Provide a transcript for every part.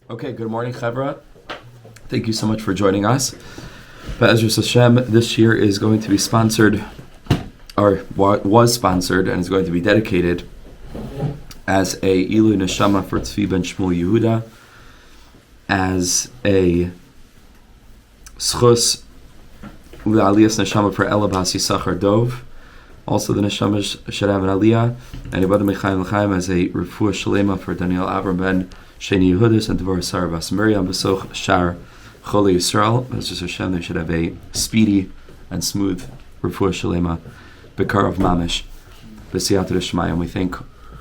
Okay, good morning, Chevra. Thank you so much for joining us. Be'ezras Hashem, this year is going to be sponsored, or was sponsored, and is going to be dedicated as a Ilu Neshama for Tzvi ben Shmuel Yehuda, as a Schus L'Aliyas Neshama for Ela Bas Yisachar Dov, also the Neshama should have an Aliyah, and Ibad Mechaim L'chaim as a Refuah Shalema for Daniel Avram ben Sheni Yehudis and Devorah Sarah Bas Miriam Besoch Shar Chole Yisrael. Be'ezras Hashem, they should have a speedy and smooth Refuah Shalema Bekar of Mamish B'siyata D'Shmaya. And we thank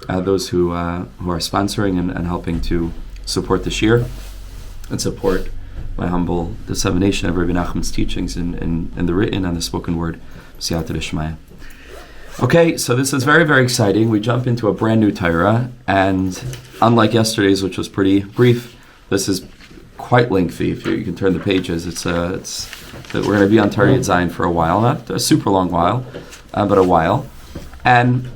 those who are sponsoring and helping to support this year and support my humble dissemination of Rabbi Nachman's teachings in the written and the spoken word B'siyata D'Shmaya. Okay, so this is very, very exciting. We jump into a brand new Torah, and unlike yesterday's, which was pretty brief, this is quite lengthy. If you can turn the pages, we're going to be on Torah Zayin for a while, not a super long while, but a while. And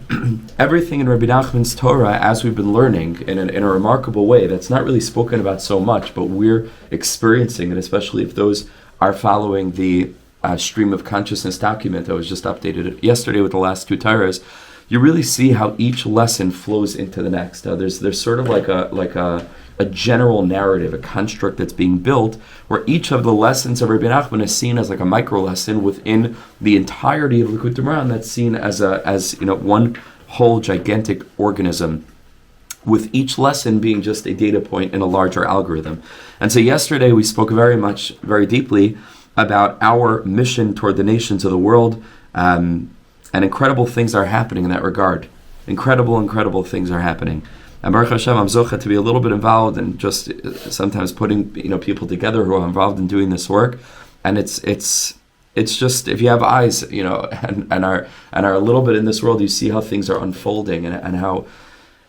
everything in Rabbi Nachman's Torah, as we've been learning in a remarkable way, that's not really spoken about so much, but we're experiencing, and especially if those are following the stream of consciousness document that was just updated yesterday with the last two Torahs, you really see how each lesson flows into the next. There's sort of like a general narrative, a construct that's being built, where each of the lessons of Rabbi Nachman is seen as like a micro lesson within the entirety of Likutei Moharan that's seen as one whole gigantic organism, with each lesson being just a data point in a larger algorithm. And so yesterday we spoke very deeply about our mission toward the nations of the world, and incredible things are happening in that regard. Incredible things are happening. And Baruch Hashem, I'm zocha to be a little bit involved in just sometimes putting people together who are involved in doing this work. And it's just, if you have eyes, and are a little bit in this world, you see how things are unfolding and how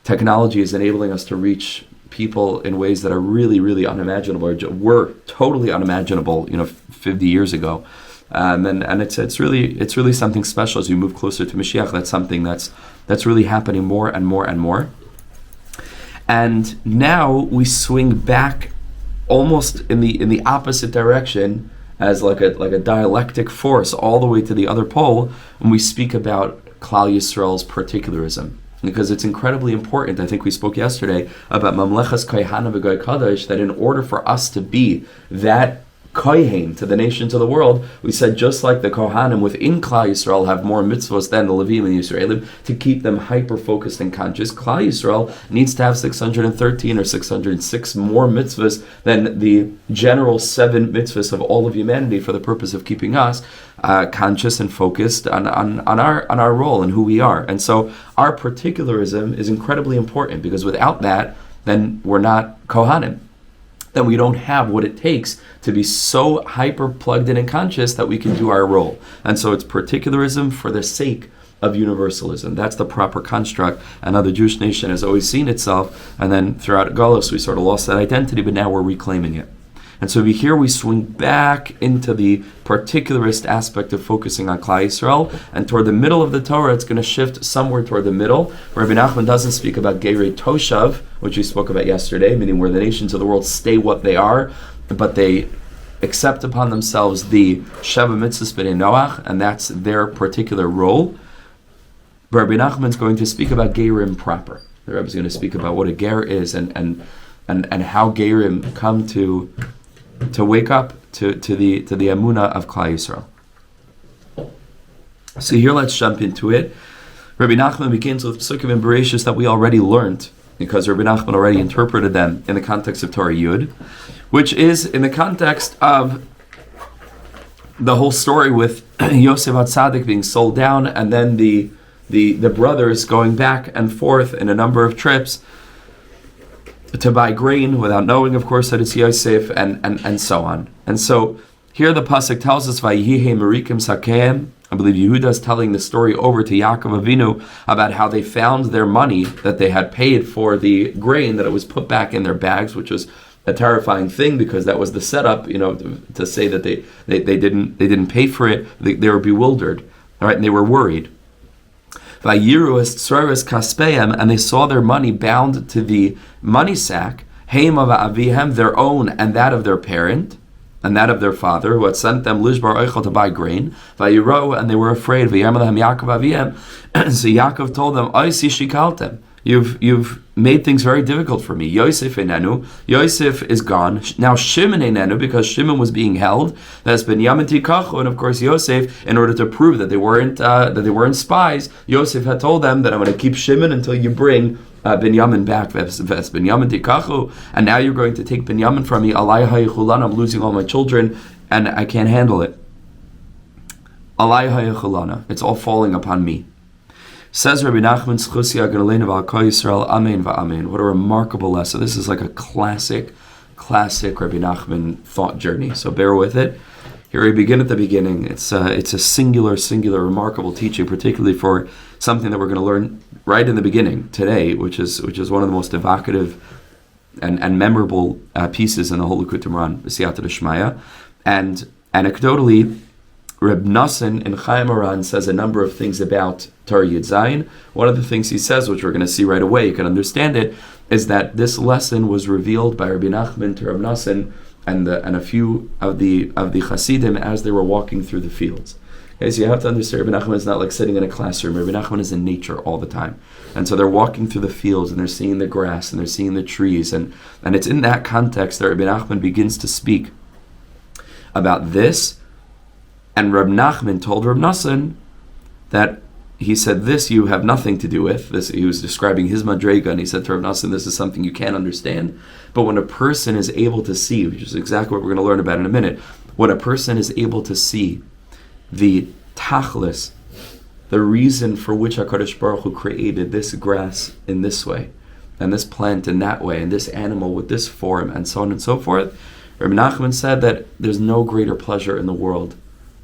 technology is enabling us to reach people in ways that are really, really unimaginable, or were totally unimaginable, 50 years ago. And it's really something special as you move closer to Mashiach. That's something that's really happening more and more and more. And now we swing back almost in the opposite direction as like a dialectic force all the way to the other pole when we speak about Klal Yisrael's particularism. Because it's incredibly important. I think we spoke yesterday about Mamlechas Kohanim V'Goy Kadosh, that in order for us to be that Kohen to the nations of the world, we said just like the Kohanim within Klal Yisrael have more mitzvos than the Levim and Yisraelim, to keep them hyper-focused and conscious, Klal Yisrael needs to have 613 or 606 more mitzvos than the general 7 mitzvos of all of humanity for the purpose of keeping us conscious and focused on our role and who we are. And so our particularism is incredibly important, because without that, then we're not Kohanim. Then we don't have what it takes to be so hyper plugged in and conscious that we can do our role. And so it's particularism for the sake of universalism. That's the proper construct. And how the Jewish nation has always seen itself. And then throughout Galus, we sort of lost that identity, but now we're reclaiming it. And so here we swing back into the particularist aspect of focusing on Klal Yisrael, and toward the middle of the Torah, it's going to shift somewhere toward the middle. Rabbi Nachman doesn't speak about Gerei Toshav, which we spoke about yesterday, meaning where the nations of the world stay what they are, but they accept upon themselves the Sheva Mitzvahs B'nai Noach, and that's their particular role. Rabbi Nachman is going to speak about Gerim proper. The Rebbe is going to speak about what a Ger is and how Gerim come to wake up to the Emunah of Klal Yisrael. So here, let's jump into it. Rabbi Nachman begins with Psukim and Bereshis that we already learned, because Rabbi Nachman already interpreted them in the context of Torah Yud, which is in the context of the whole story with Yosef HaTzadik being sold down, and then the brothers going back and forth in a number of trips to buy grain without knowing, of course, that it's Yosef, and so on. And so here the pasuk tells us, Vayihi Merikim Sakeim. I believe Yehuda is telling the story over to Yaakov Avinu about how they found their money that they had paid for the grain, that it was put back in their bags, which was a terrifying thing, because that was the setup, to say that they didn't pay for it. They were bewildered, all right, and they were worried. Vayiru es tzoros kaspeim, and they saw their money bound to the money sack, Heima va'avihem, their own and that of their parent, and that of their father, who had sent them lishbar oichel to buy grain. Vayiro, and they were afraid. V'yamalahem Yaakov avihem. So Yaakov told them, Oisi shikaltem. You've made things very difficult for me. Yosef enenu. Yosef is gone. Now Shimon enenu, because Shimon was being held. That's Binyamin tikachu, and of course Yosef, in order to prove that they weren't spies, Yosef had told them that I'm going to keep Shimon until you bring Binyamin back. Binyamin tikachu, and now you're going to take Binyamin from me. Alai hayichulan, I'm losing all my children, and I can't handle it. Alai hayichulana, it's all falling upon me. Says Rabbi Nachman, Yisrael, Amen va'amen. What a remarkable lesson. This is like a classic Rabbi Nachman thought journey. So bear with it. Here we begin at the beginning. It's a singular, remarkable teaching, particularly for something that we're going to learn right in the beginning today, which is one of the most evocative and memorable pieces in the whole Likutei Moharan B'siyata D'Shmaya. And anecdotally, Reb Nosson in Chayei Moharan says a number of things about Torah Yud Zayin. One of the things he says, which we're going to see right away, you can understand it, is that this lesson was revealed by Rabbi Nachman to Reb Nosson and a few of the Hasidim as they were walking through the fields. Okay, so you have to understand, Rabbi Nachman is not like sitting in a classroom. Rabbi Nachman is in nature all the time. And so they're walking through the fields and they're seeing the grass and they're seeing the trees. And it's in that context that Rabbi Nachman begins to speak about this. And Reb Nachman told Reb Nosson that he said, this you have nothing to do with. This, he was describing his madrega, and he said to Reb Nosson, this is something you can't understand. But when a person is able to see, which is exactly what we're going to learn about in a minute, when a person is able to see the tachlis, the reason for which HaKadosh Baruch Hu created this grass in this way, and this plant in that way, and this animal with this form, and so on and so forth, Reb Nachman said that there's no greater pleasure in the world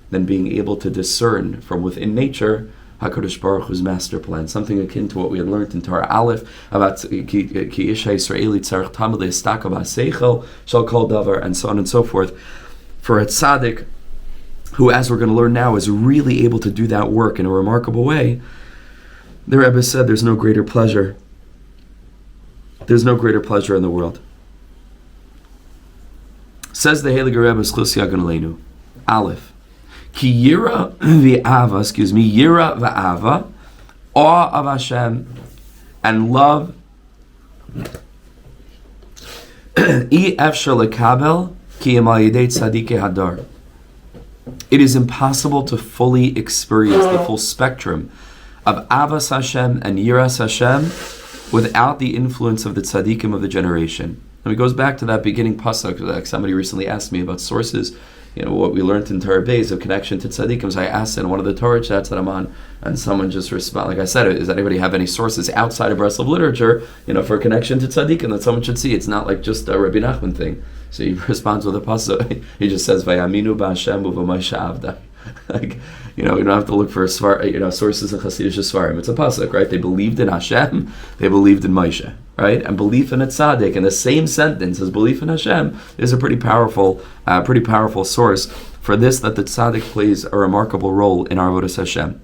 than being able to discern from within nature HaKadosh Baruch Hu's master plan, something akin to what we had learned in Torah Aleph about ki isha Yisraeli tzarich tamid le'istaka b'seichel shall kol davar, and so on and so forth. For a tzaddik, who, as we're going to learn now, is really able to do that work in a remarkable way, the Rebbe said there's no greater pleasure. There's no greater pleasure in the world. Says the Heilige Rebbe Schus Yagun Aleinu, Aleph. Ki yira v'ava, yira v'ava, awe of Hashem, and love. I efshar lekabel ki im al yedei tzadikei hadar. It is impossible to fully experience the full spectrum of avas Hashem and yiras Hashem without the influence of the tzaddikim of the generation. And it goes back to that beginning pasuk. Like somebody recently asked me about sources. What we learned in Torah Beis of connection to tzaddikim. So I asked in one of the Torah chats that I'm on, and someone just responded, like I said, does anybody have any sources outside of Breslov literature, for connection to tzaddikim that someone should see? It's not like just a Rabbi Nachman thing. So he responds with a pasuk. He just says, "Vayaminu b'Hashem u'v'Moshe avda." Like, you don't have to look for sources in Hasidic Svarim. It's a pasuk, right? They believed in Hashem, they believed in Moshe, right? And belief in a tzaddik in the same sentence as belief in Hashem is a pretty powerful source for this, that the tzaddik plays a remarkable role in our avodas Hashem.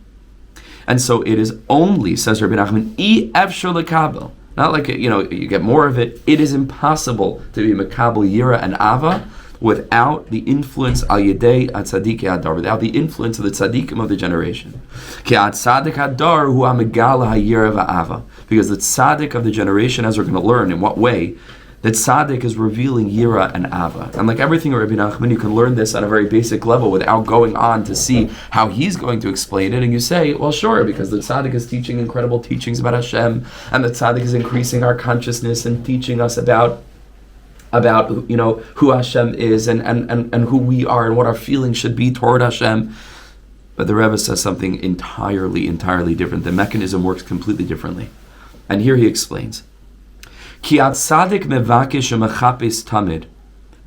And so it is only, says Rabbi Nachman, I efshar lekabel. Not like you get more of it. It is impossible to be mekabel yira and ava without the influence al yedei tzadikei hadar, without the influence of the tzaddikim of the generation. Ki tzaddik hadar hu amegala hayira va'ava, because the tzaddik of the generation, as we're going to learn in what way, the tzaddik is revealing yira and ava. And like everything in Rabbi Nachman, you can learn this on a very basic level without going on to see how he's going to explain it. And you say, well, sure, because the tzaddik is teaching incredible teachings about Hashem, and the tzaddik is increasing our consciousness and teaching us about who Hashem is and who we are and what our feelings should be toward Hashem. But the Rebbe says something entirely different. The mechanism works completely differently. And here he explains. Ki tzaddik mevakesh umechapes tamid.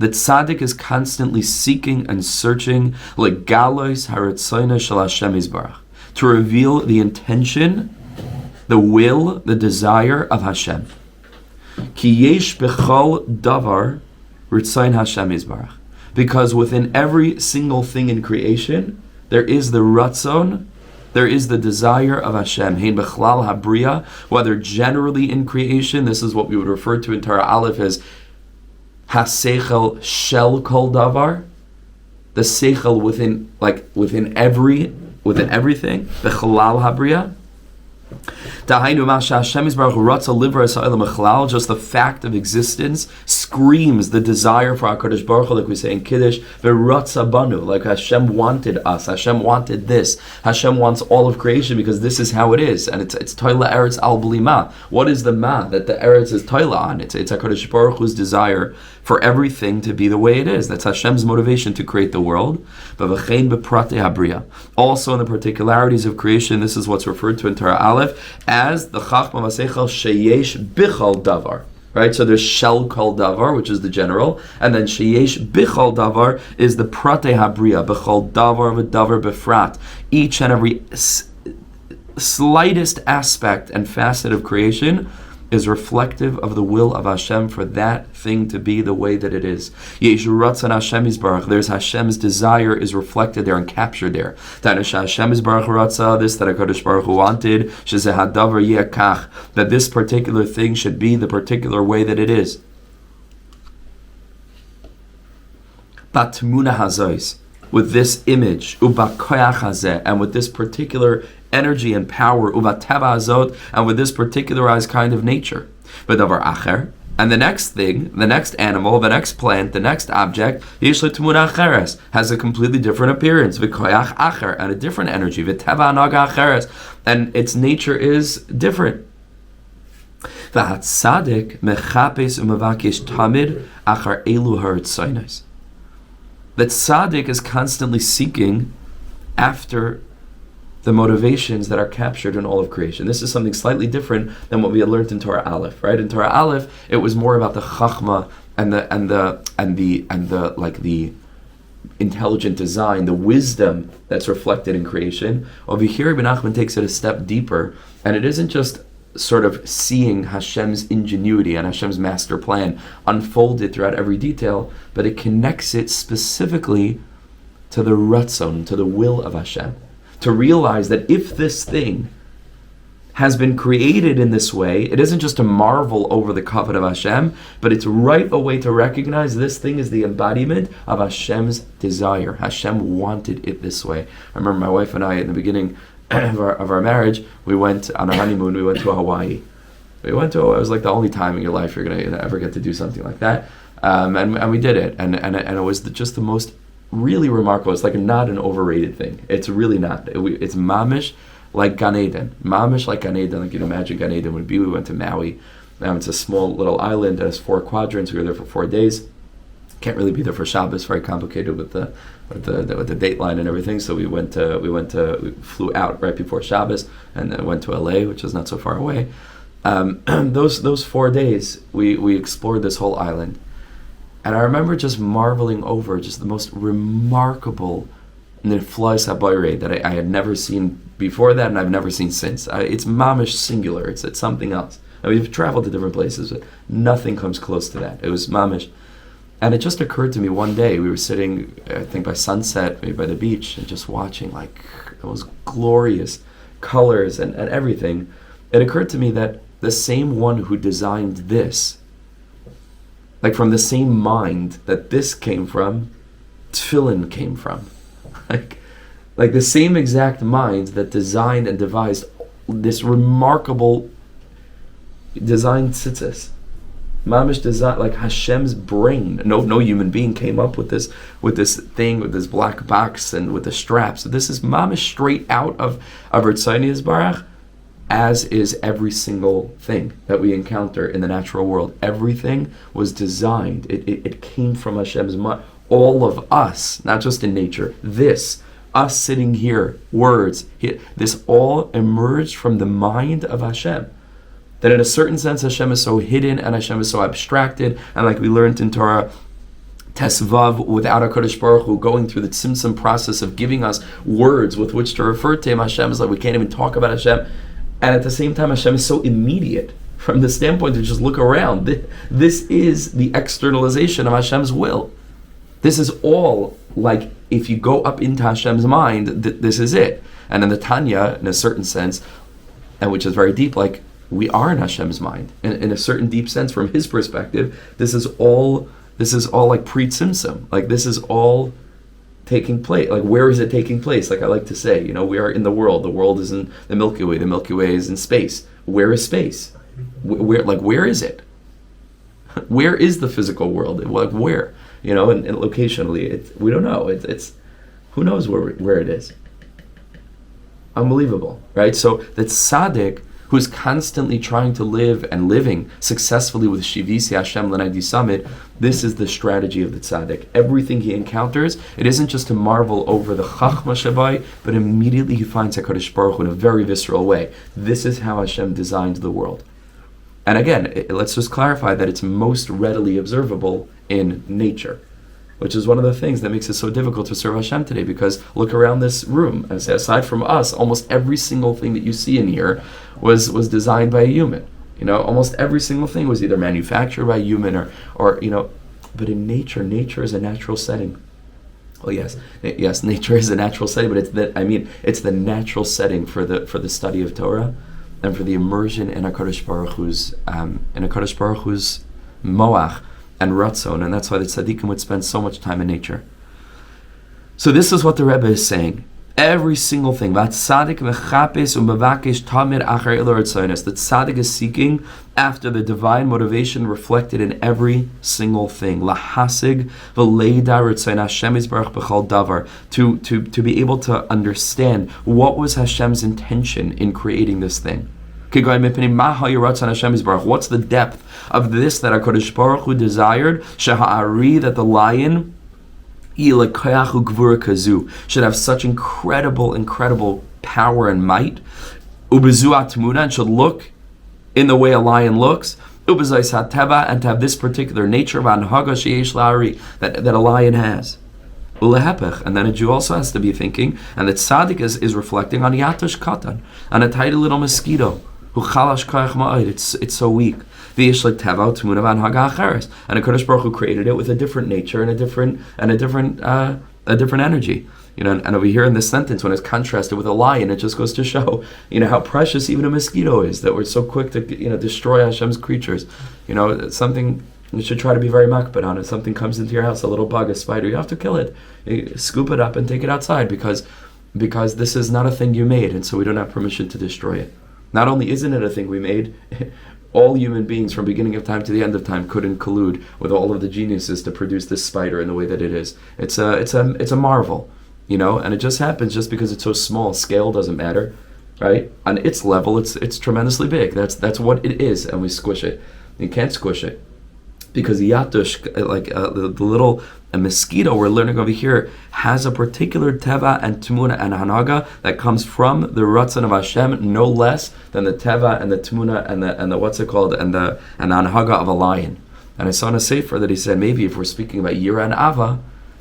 The tzaddik is constantly seeking and searching legalos haratzona shel Hashem yisbarach, to reveal the intention, the will, the desire of Hashem. Ki yesh bechol davar ritzayin Hashem yisbarach, because within every single thing in creation there is the ratzon, there is the desire of Hashem. Hein bechlal habriya, whether generally in creation, this is what we would refer to in Torah Aleph as Haseichel shel kol davar, the seichel within everything, the chalal habriya. Just the fact of existence screams the desire for HaKadosh Baruch Hu, like we say in Kiddush, v'ratza banu, like Hashem wanted us, Hashem wanted this, Hashem wants all of creation because this is how it is, and it's Toila Eretz al Bli Ma. What is the Ma that the Eretz is Toila on? It's HaKadosh Baruch Hu's desire for everything to be the way it is. That's Hashem's motivation to create the world. Also in the particularities of creation, this is what's referred to in Torah Aleph as the Chachma Masechel Sheyesh Bichal Davar. Right? So there's Shel Kol Davar, which is the general, and then Sheyesh Bichal Davar is the Prate Habriya, Bichal Davar v'Davar Befrat. Each and every slightest aspect and facet of creation is reflective of the will of Hashem for that thing to be the way that it is. There's Hashem's desire is reflected there and captured there. That Hashem is Baruch Ratza, this that HaKadosh Baruch Hu wanted, that this particular thing should be the particular way that it is. Batmuna Hazois, with this image, and with this particular energy and power, and with this particularized kind of nature. And the next thing, the next animal, the next plant, the next object, has a completely different appearance, and a different energy, and its nature is different. The tzaddik is constantly seeking after the motivations that are captured in all of creation. This is something slightly different than what we had learned in Torah Aleph, right? In Torah Aleph, it was more about the chachma and the intelligent design, the wisdom that's reflected in creation. Over here, Ibn Nachman takes it a step deeper, and it isn't just sort of seeing Hashem's ingenuity and Hashem's master plan unfolded throughout every detail, but it connects it specifically to the ratzon, to the will of Hashem. To realize that if this thing has been created in this way, it isn't just to marvel over the kavod of Hashem, but it's right away to recognize this thing is the embodiment of Hashem's desire. Hashem wanted it this way. I remember my wife and I, in the beginning of our marriage, we went on a honeymoon. We went to Hawaii. It was like the only time in your life you're going to ever get to do something like that. And we did it. And it was just the most really remarkable. It's like not an overrated thing. It's really not. It's mamish like Gan Eden. Mamish like Gan Eden, like you'd imagine Gan Eden would be. We went to Maui. It's a small little island. It has 4 quadrants. We were there for 4 days. Can't really be there for Shabbos. Very complicated with the dateline and everything. So we flew out right before Shabbos and then went to LA, which is not so far away. Those 4 days we explored this whole island, and I remember just marveling over just the most remarkable niflais habayre that I had never seen before that, and I've never seen since. It's mamish singular. It's something else. We've traveled to different places, but nothing comes close to that. It was mamish. And it just occurred to me one day, we were sitting, I think by sunset, maybe by the beach, and just watching like those glorious colors and everything. It occurred to me that the same one who designed this, like from the same mind that this came from, tefillin came from. Like the same exact mind that designed and devised this remarkable design tzitzis. Mamish design, like Hashem's brain. No human being came up with this thing, with this black box and with the straps. So this is mamish straight out of Ritzoni Yisbarach, as is every single thing that we encounter in the natural world. Everything was designed. It came from Hashem's mind. All of us, not just in nature, us sitting here, words, this all emerged from the mind of Hashem. That in a certain sense Hashem is so hidden and Hashem is so abstracted, and like we learned in Torah Tesvav, without HaKadosh Baruch Hu going through the tzimtzum process of giving us words with which to refer to Him, Hashem is like, we can't even talk about Hashem. And at the same time Hashem is so immediate from the standpoint to just look around. This is the externalization of Hashem's will. This is all like, if you go up into Hashem's mind, this is it. And in the Tanya, in a certain sense, and which is very deep, like, we are in Hashem's mind. In a certain deep sense, from His perspective, this is all This is all like pre-tzimtzum. Like this is all taking place. Like where is it taking place? Like I like to say, we are in the world. The world is in the Milky Way. The Milky Way is in space. Where is space? Where is it? Where is the physical world? Like where? And locationally, we don't know. It's who knows where it is. Unbelievable, right? So the tzaddik who's constantly trying to live and living successfully with Shivisi Hashem L'Nagdi Summit, this is the strategy of the tzaddik. Everything he encounters, it isn't just to marvel over the Chachma Shabai, but immediately he finds HaKadosh Baruch Hu in a very visceral way. This is how Hashem designed the world. And again, let's just clarify that it's most readily observable in nature, which is one of the things that makes it so difficult to serve Hashem today, because look around this room, and say, aside from us, almost every single thing that you see in here was designed by a human. Almost every single thing was either manufactured by a human or but in nature is a natural setting. Well, yes, nature is a natural setting, but it's the natural setting for the study of Torah and for the immersion in HaKadosh Baruch Hu's moach and ratzon, and that's why the tzaddikim would spend so much time in nature. So this is what the Rebbe is saying. Every single thing. The tzaddik is seeking after the divine motivation reflected in every single thing. To be able to understand what was Hashem's intention in creating this thing. What's the depth of this that HaKadosh Baruch Hu desired? That the lion should have such incredible power and might, and should look in the way a lion looks, and to have this particular nature that a lion has. And then a Jew also has to be thinking, and that tzaddik is reflecting on Yatosh Katan, on a tiny little mosquito. It's so weak. And HaKadosh Baruch Hu created it with a different nature and a different energy. And over here in this sentence, when it's contrasted with a lion, it just goes to show, how precious even a mosquito is, that we're so quick to, destroy Hashem's creatures. Something you should try to be very makpid on. If something comes into your house, a little bug, a spider, you have to kill it. You scoop it up and take it outside because this is not a thing you made, and so we don't have permission to destroy it. Not only isn't it a thing we made, all human beings from beginning of time to the end of time couldn't collude with all of the geniuses to produce this spider in the way that it is. It's a marvel, and it just happens just because it's so small. Scale doesn't matter, right? On its level, it's tremendously big. That's what it is, and we squish it. You can't squish it. Because the yatush, the little mosquito we're learning over here, has a particular teva and tmuna and hanaga that comes from the ratzon of Hashem, no less than the teva and the tmuna and the what's it called and the hanaga of a lion. And I saw in a sefer that he said maybe if we're speaking about yira and ava,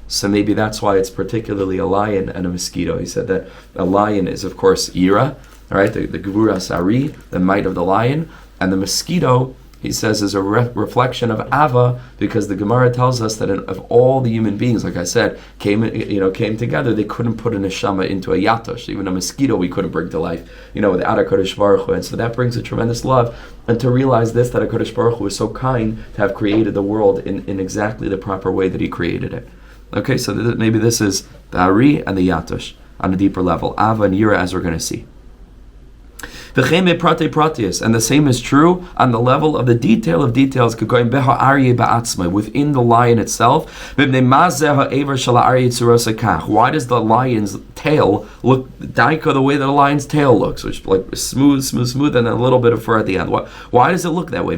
so maybe that's why it's particularly a lion and a mosquito. He said that a lion is of course yira, all right, the gevura sari, the might of the lion, and the mosquito, he says, is a reflection of Ava, because the Gemara tells us that of all the human beings, like I said, came together, they couldn't put a neshama into a yatosh. Even a mosquito we couldn't bring to life, without HaKadosh Baruch Hu. And so that brings a tremendous love. And to realize this, that HaKadosh Baruch Hu was so kind to have created the world in exactly the proper way that he created it. Okay, so maybe this is the Ari and the yatosh on a deeper level. Ava and Yira, as we're going to see. And the same is true on the level of the detail of details within the lion itself. Why does the lion's tail look daika the way that a lion's tail looks, which like smooth, and a little bit of fur at the end? Why does it look that way?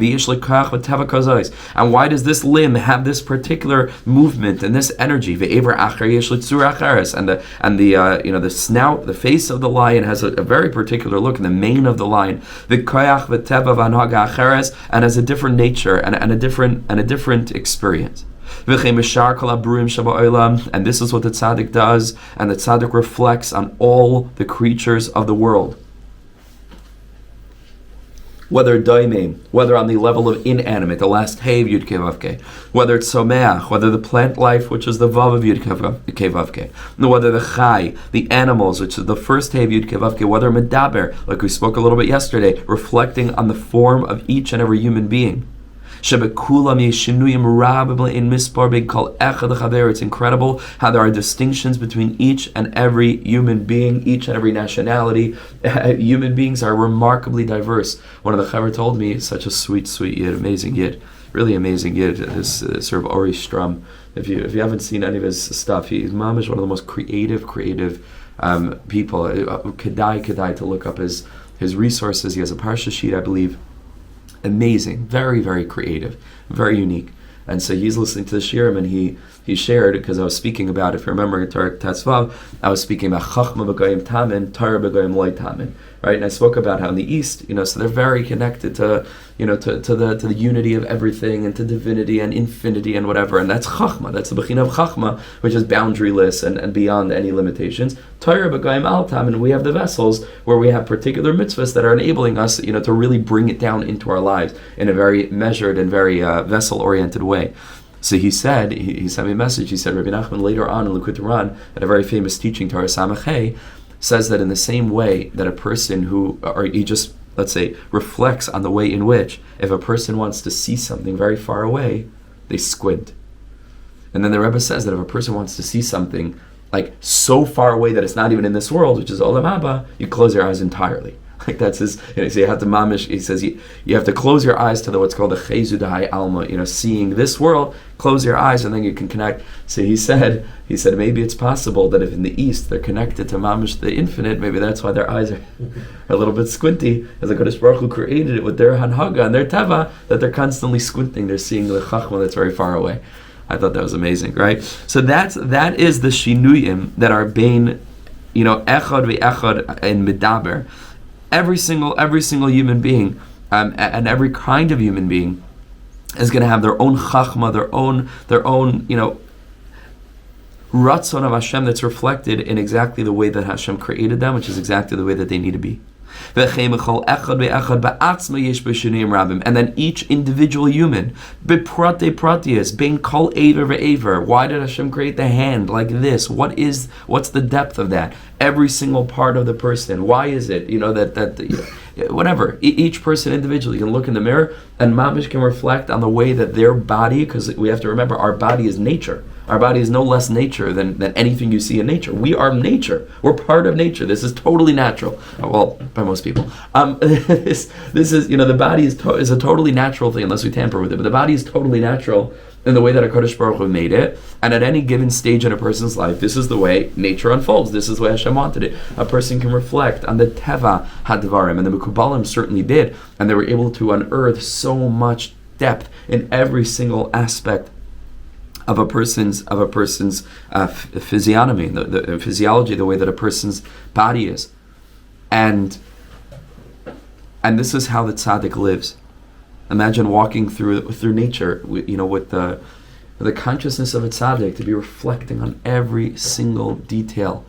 And why does this limb have this particular movement and this energy? And the snout, the face of the lion has a very particular look, and the mane of the lion, the koyach v'teva v'anhaga acheres, and has a different nature and a different experience. And this is what the tzaddik does, and the tzaddik reflects on all the creatures of the world. Whether daimim, whether on the level of inanimate, the last hey of Yud Kei Vav Kei, whether it's someach, whether the plant life, which is the vav of Yud Kei Vav Kei, whether the chai, the animals, which is the first hey of Yud Kei Vav Kei, whether medaber, like we spoke a little bit yesterday, reflecting on the form of each and every human being. It's incredible how there are distinctions between each and every human being, each and every nationality. Human beings are remarkably diverse. One of the chaver told me, such a sweet yid, amazing yid, really amazing yid, this sort of Ori Strum. If you haven't seen any of his stuff, he's mamish one of the most creative people. Kedai to look up his resources. He has a parsha sheet, I believe. Amazing, very, very creative, very unique. And so he's listening to the SHIURIM, and he shared, because I was speaking about, if you remember in Torah Tetzvav, I was speaking about Chachma b'goyim tamin, Torah b'goyim loy tamin, right? And I spoke about how in the East, so they're very connected to the unity of everything, and to divinity and infinity and whatever, and that's Chachma. That's the Bechina of Chachma, which is boundaryless and beyond any limitations. Torah b'goyim al tamin, we have the vessels where we have particular mitzvahs that are enabling us, to really bring it down into our lives in a very measured and very vessel-oriented way. So he said, he sent me a message, he said, Rabbi Nachman later on in Likutei Moharan, at a very famous teaching, Torah Samachay, says that in the same way that a person he just, let's say, reflects on the way in which, if a person wants to see something very far away, they squint. And then the Rebbe says that if a person wants to see something like so far away that it's not even in this world, which is Olam Haba, you close your eyes entirely. Like that's his, so you have to mamish. He says you have to close your eyes to what's called the chezu d'hai alma. Seeing this world, close your eyes, and then you can connect. So he said maybe it's possible that if in the East they're connected to mamish the infinite, maybe that's why their eyes are a little bit squinty, as the Kodesh Baruch Hu created it with their hanhaga and their teva, that they're constantly squinting. They're seeing the chachma that's very far away. I thought that was amazing, right? So that is the shinuyim that are bein, echad ve'echad and medaber. Every single human being, and every kind of human being, is going to have their own chachma, their own ratzon of Hashem that's reflected in exactly the way that Hashem created them, which is exactly the way that they need to be. And then each individual human, why did Hashem create the hand like this? What's the depth of that? Every single part of the person. Why is it? Whatever. Each person individually can look in the mirror, and mamish can reflect on the way that their body, because we have to remember our body is nature. Our body is no less nature than anything you see in nature. We are nature. We're part of nature. This is totally natural. Well, by most people. This is, the body is a totally natural thing unless we tamper with it. But the body is totally natural in the way that HaKadosh Baruch Hu made it. And at any given stage in a person's life, this is the way nature unfolds. This is the way Hashem wanted it. A person can reflect on the Teva Hadvarim. And the Mekubalim certainly did. And they were able to unearth so much depth in every single aspect of a person's physiognomy, the physiology, the way that a person's body is, and this is how the tzaddik lives. Imagine walking through nature, with the consciousness of a tzaddik, to be reflecting on every single detail,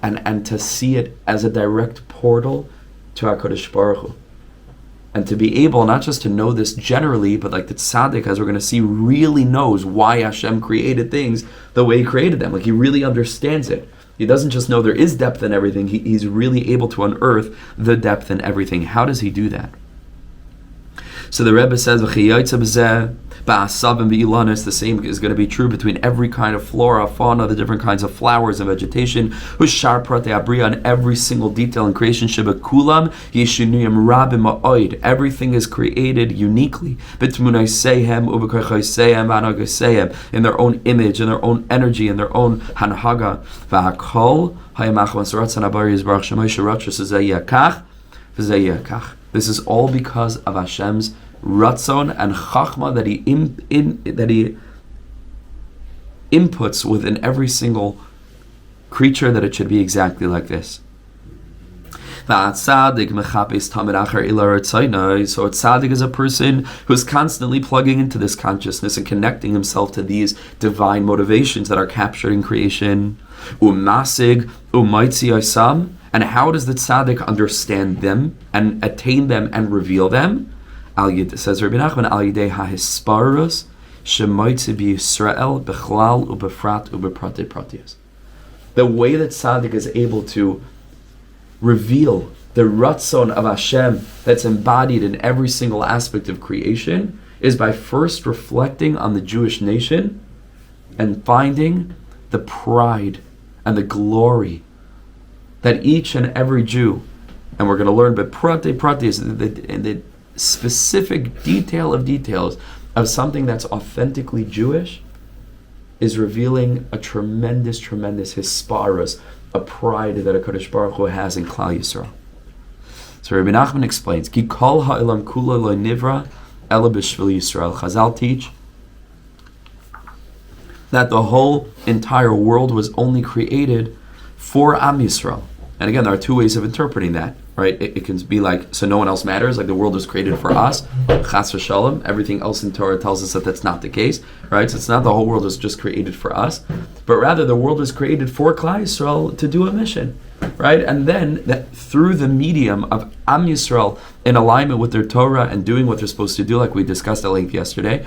and to see it as a direct portal to HaKadosh Baruch Hu. And to be able not just to know this generally, but like the tzaddik, as we're going to see, really knows why Hashem created things the way He created them. Like he really understands it. He doesn't just know there is depth in everything. He's really able to unearth the depth in everything. How does he do that? So the Rebbe says, the same is going to be true between every kind of flora, fauna, the different kinds of flowers and vegetation, and every single detail in creation. Everything is created uniquely in their own image, in their own energy, in their own hanhaga. This is all because of Hashem's ratzon and chachma that he inputs within every single creature, that it should be exactly like this. So a tzaddik is a person who's constantly plugging into this consciousness and connecting himself to these divine motivations that are captured in creation. Umasig umaitzi osam. And how does the tzaddik understand them and attain them and reveal them? Says Rabbi Nachman, al yidei hahisparus shemoitzi b'Yisrael bechlal ubefrat ubeprate pratius. The way that tzaddik is able to reveal the ratzon of Hashem that's embodied in every single aspect of creation is by first reflecting on the Jewish nation and finding the pride and the glory that each and every Jew, and we're going to learn, but prate is the specific detail of details of something that's authentically Jewish, is revealing a tremendous hisparos, a pride that HaKadosh Baruch Hu has in Klal Yisrael. So Rabbi Nachman explains, Ki kol ha'olam kulo lo nivra ela b'shvil Yisrael. Chazal teach that the whole entire world was only created for Am Yisrael. And again, there are two ways of interpreting that, right? It can be like, so no one else matters, like the world was created for us, chas v'shalom. Everything else in Torah tells us that that's not the case, right? So it's not the whole world was just created for us, but rather the world was created for Klal Yisrael to do a mission, right? And then that through the medium of Am Yisrael in alignment with their Torah and doing what they're supposed to do, like we discussed at length yesterday,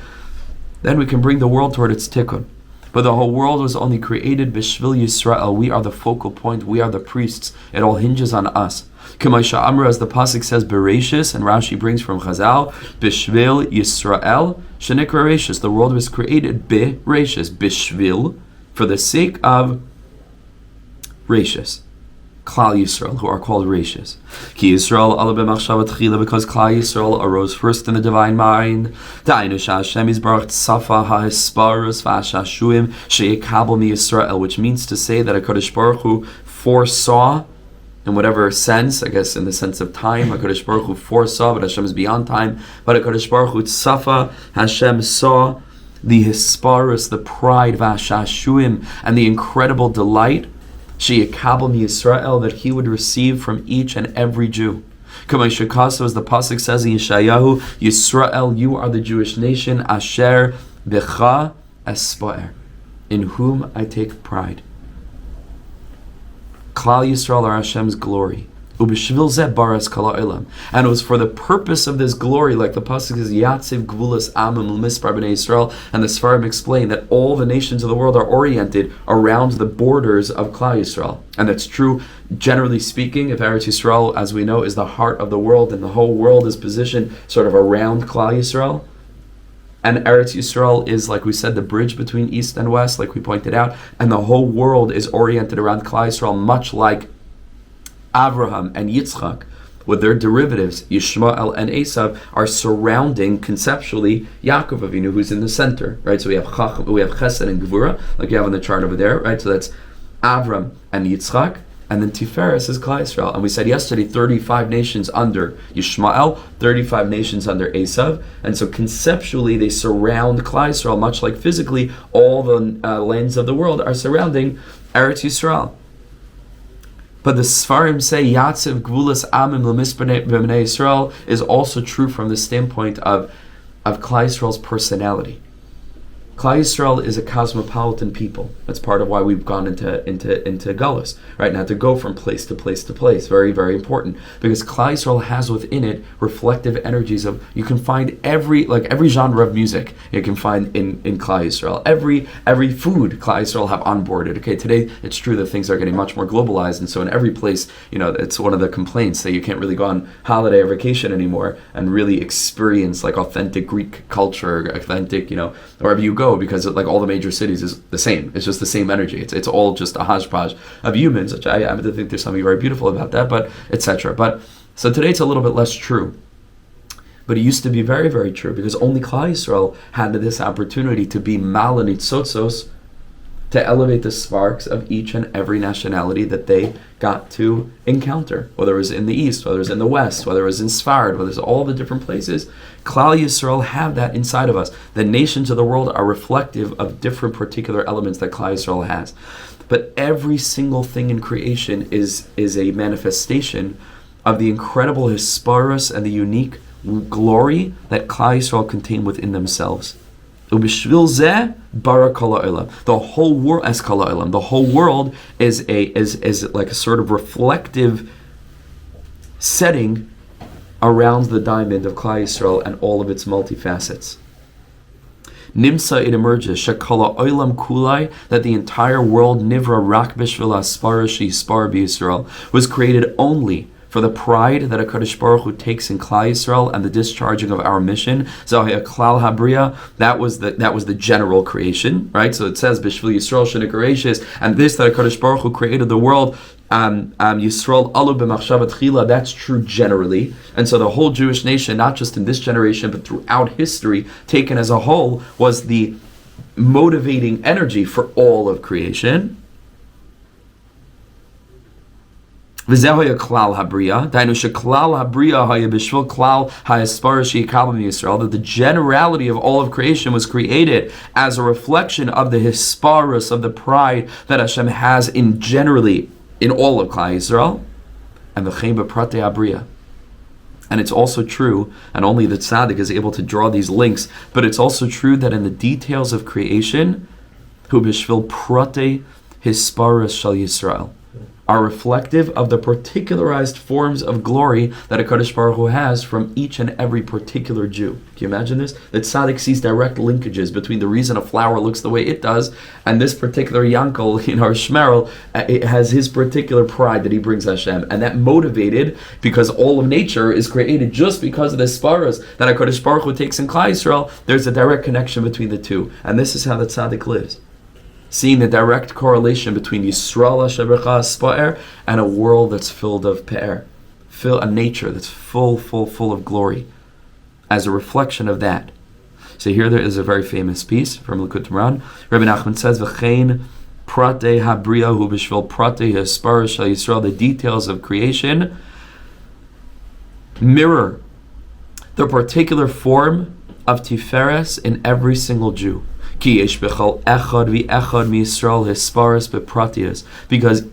then we can bring the world toward its tikkun. But the whole world was only created b'shvil Yisrael. We are the focal point. We are the priests. It all hinges on us. K'maisha Amra, as the pasuk says, Bereshis, and Rashi brings from Chazal, b'shvil Yisrael shenikra Reshis. The world was created b'Reshis, b'shvil, for the sake of Reshis. Klal Yisrael, who are called Reshis. Ki Yisrael ala b'machshavat chila, because Klal Yisrael arose first in the divine mind. Da'inu sha'Hashem yisbarach tsafa ha'hisparus v'ashashuim she'yekabel mi Yisrael, which means to say that HaKadosh Baruch Hu foresaw, in whatever sense, I guess in the sense of time, HaKadosh Baruch Hu foresaw, but Hashem is beyond time. But HaKadosh Baruch Hu tsafa, Hashem saw the hisparus, the pride, v'ashashuim, and the incredible delight she'yekabel mi Yisrael, that he would receive from each and every Jew. K'maisha Kaso, as the pasuk says in Yeshayahu, Yisrael, you are the Jewish nation, asher becha espaer, in whom I take pride. Klal Yisrael are Hashem's glory. Ubishvil zeh baras kol ha'olam. And it was for the purpose of this glory, like the pasuk says, Yatziv gvulas amim l'mispar b'nei Yisrael, and the Sfarim explain that all the nations of the world are oriented around the borders of Klal Yisrael. And that's true, generally speaking, if Eretz Yisrael, as we know, is the heart of the world, and the whole world is positioned sort of around Klal Yisrael. And Eretz Yisrael is, like we said, the bridge between East and West, like we pointed out, and the whole world is oriented around Klal Yisrael, much like Avraham and Yitzchak, with their derivatives, Yishmael and Esav, are surrounding conceptually Yaakov Avinu, who's in the center, right? So we have Chesed and Gevura, like you have on the chart over there, right? So that's Avram and Yitzchak, and then Tiferes is Klal Yisrael. And we said yesterday, 35 nations under Yishmael, 35 nations under Esav, and so conceptually they surround Klal Yisrael, much like physically all the lands of the world are surrounding Eretz Yisrael. But the Sfarim say Yatziv Gvulas Amim L'Mispar B'nei Yisrael is also true from the standpoint of Klal Yisrael's personality. Klal Yisrael is a cosmopolitan people. That's part of why we've gone into Galus, right? Now to go from place to place to place, very, very important, because Klal Yisrael has within it reflective energies of, you can find every genre of music you can find in Klal Yisrael. Every food Klal Yisrael have onboarded. Okay, today it's true that things are getting much more globalized, and so in every place, it's one of the complaints that you can't really go on holiday or vacation anymore and really experience like authentic Greek culture, authentic, wherever you go, because like all the major cities is the same. It's just the same energy. It's all just a hodgepodge of humans, which I think there's something very beautiful about that, but etc. But so today it's a little bit less true. But it used to be very, very true, because only Klal Yisrael had this opportunity to be malanitzotzos, to elevate the sparks of each and every nationality that they got to encounter, whether it was in the East, whether it was in the West, whether it was in Sfard, whether it was all the different places. Klal Yisrael have that inside of us. The nations of the world are reflective of different particular elements that Klal Yisrael has. But every single thing in creation is a manifestation of the incredible hisparus and the unique glory that Klal Yisrael contain within themselves. Ubishvil zeh bara kol ha'olam. The whole world as kol ha'olam. The whole world is like a sort of reflective setting around the diamond of Klal Yisrael and all of its multifacets. Nimsa, it emerges shekol ha'olam kulai, that the entire world nivra rak b'shvil haspara shehispar b'Yisrael, was created only for the pride that HaKadosh Baruch Hu takes in Klal Yisrael and the discharging of our mission. Zahya Klal Habriya, that was the general creation, right? So it says Bishvil Yisrael Shenikaracious, and this that HaKadosh Baruch Hu created the world, Yisrael Alu b'machshavat chila, that's true generally. And so the whole Jewish nation, not just in this generation, but throughout history, taken as a whole, was the motivating energy for all of creation. V'zehoya klal habriya, dainu sheklal habriya haya b'shvil klal hayaspara sheikabim Yisrael, that the generality of all of creation was created as a reflection of the hisparus, of the pride that Hashem has in generally in all of Klal Yisrael, and v'chein b'pratei habriya. And it's also true, and only the tzaddik is able to draw these links, but it's also true that in the details of creation, hu b'shvil pratei hisparus shel Yisrael, are reflective of the particularized forms of glory that HaKadosh Baruch Hu has from each and every particular Jew. Can you imagine this? That tzaddik sees direct linkages between the reason a flower looks the way it does and this particular Yankel in our Shmerel, it has his particular pride that he brings Hashem. And that motivated, because all of nature is created just because of the sparas that HaKadosh Baruch Hu takes in Klal Yisrael, there's a direct connection between the two. And this is how the tzaddik lives. Seeing the direct correlation between Yisrael Hashabecha Spa'er and a world that's filled of Pe'er, a nature that's full of glory, as a reflection of that. So here there is a very famous piece from Likutei Moharan. Rabbi Nachman says, "V'chein pratei habriya hu b'shvil pratei haspara shel Yisrael." The details of creation mirror the particular form of Tiferes in every single Jew. Because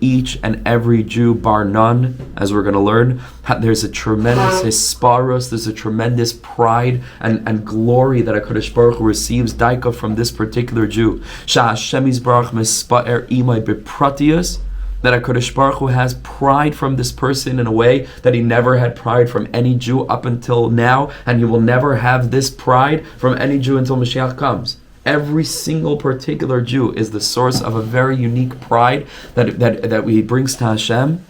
each and every Jew, bar none, as we're going to learn, there's a tremendous hisparos, there's a tremendous pride and glory that HaKadosh Baruch Hu receives daika from this particular Jew. That HaKadosh Baruch Hu has pride from this person in a way that he never had pride from any Jew up until now, and he will never have this pride from any Jew until Mashiach comes. Every single particular Jew is the source of a very unique pride that he brings to Hashem.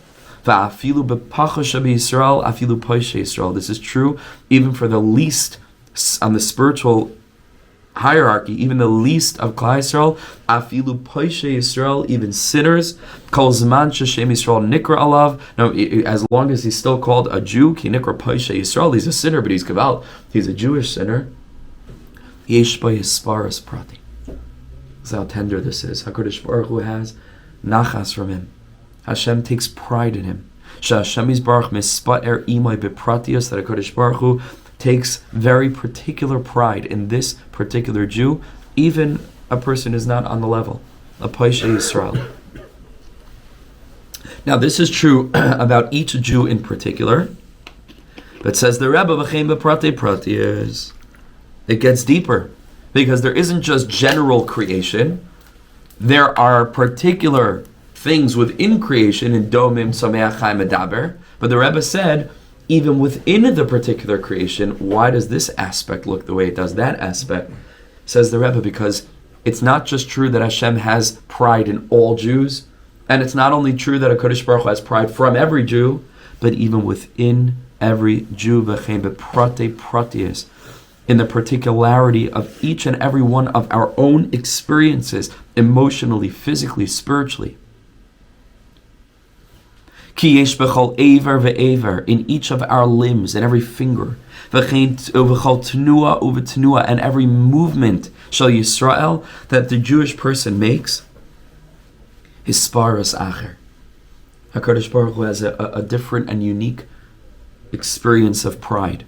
This is true even for the least on the spiritual hierarchy, even the least of Klal Yisrael, afilu poishe Yisrael, even sinners, kol zman sheshem Yisrael nikra alav. Now, as long as he's still called a Jew, ki nikra poishe Yisrael, he's a sinner, but he's kaval, he's a Jewish sinner. Yesh ba yisparas prati. That's how tender this is. HaKadosh Baruch Hu has nachas from him. Hashem takes pride in him. Hashem Yisbarach mispa'er imay bepratios, that HaKadosh Baruch Hu takes very particular pride in this particular Jew, even a person who's not on the level, a Paishe Yisrael. Now this is true about each Jew in particular, but says the Rebbe, v'chein b'pratei pratios, it gets deeper, because there isn't just general creation, there are particular things within creation, in domim, sameach, chai, medaber, but the Rebbe said, even within the particular creation, why does this aspect look the way it does? That aspect, says the Rebbe, because it's not just true that Hashem has pride in all Jews, and it's not only true that HaKadosh Baruch Hu has pride from every Jew, but even within every Jew, v'chein b'pratei pratios, in the particularity of each and every one of our own experiences, emotionally, physically, spiritually. Ki yesh b'chol eiver ve'eiver, in each of our limbs and every finger, v'chein b'chol tenua u'v'tenua, and every movement shel Yisrael that the Jewish person makes, hisparas acher. HaKadosh Baruch Hu has a different and unique experience of pride.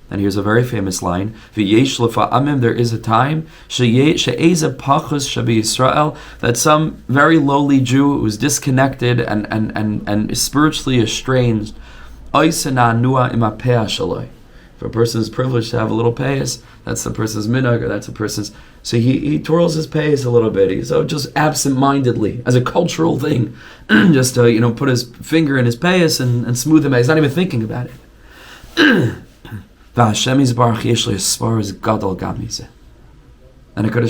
And here's a very famous line: "V'yesh lefa'amim," there is a time she'eza pachus shabi Yisrael, that some very lowly Jew who's disconnected and spiritually estranged, oisena nua imapea shaloi. If a person is privileged to have a little payas, that's the person's minhag, or that's the person's. So he twirls his payas a little bit. So just absent-mindedly, as a cultural thing, just to put his finger in his payas and smooth him out. He's not even thinking about it. And HaKadosh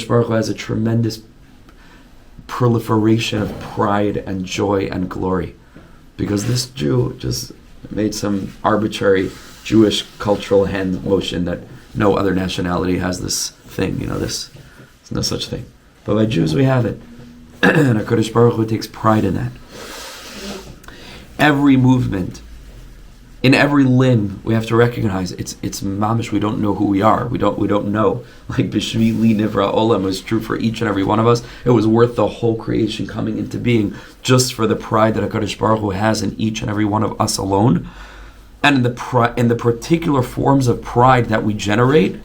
Baruch Hu has a tremendous proliferation of pride and joy and glory, because this Jew just made some arbitrary Jewish cultural hand motion that no other nationality has this thing, there's no such thing. But by Jews we have it. And HaKadosh Baruch Hu takes pride in that. Every movement, in every limb, we have to recognize it's mamish. We don't know who we are. We don't know. Like B'Shvi Li Nivra Olam was true for each and every one of us. It was worth the whole creation coming into being just for the pride that HaKadosh Baruch Hu has in each and every one of us alone. And in the particular forms of pride that we generate,